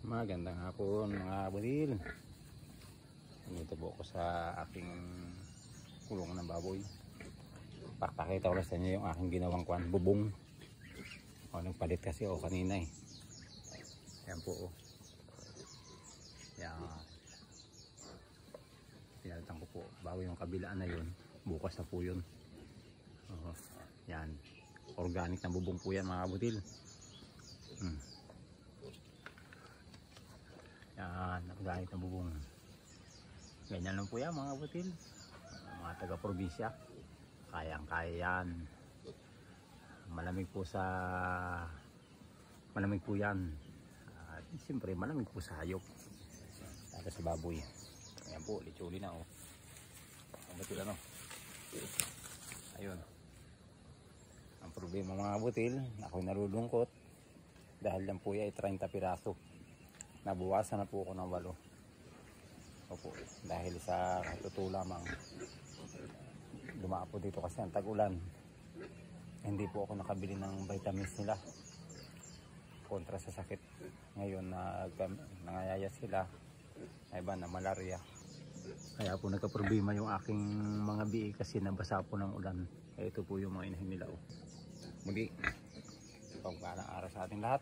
Magandang hapon mga budil. Dito po ako sa aking kulungan ng baboy. Pakita ko sa inyo yung aking ginawang bubong. Nagpalit kasi ako kanina eh. Yan po oh. Yan. Pinalitan ko po bago yung kabilaan na yun. Bukas na po yun. Yan. Organic na bubong po yan mga budil. Yan, organic na bubong. Ganyan lang po yan mga butil. Mga taga-probinsya. Kayang-kaya yan. Malamig po yan. At siyempre malamig po sa hayop. Lalo sa baboy. Ayan po, litsuli na oh. Ang butil ano. Ayun. Ang problema mga butil, ako'y nalulungkot. Dahil lang po yan ay 30 piraso. Nabuwasan na po ako ng 8. Opo, dahil sa totoo lamang dumaan po dito kasi ang tag-ulan. Hindi po ako nakabili ng vitamins nila kontra sa sakit. Ngayon nangayaya sila iba na malaria. Kaya po nagka-problema yung aking mga biik kasi nabasa po ng ulan. Kaya ito po yung mga inahin nila oh. Muli, pagpalang araw sa ating lahat.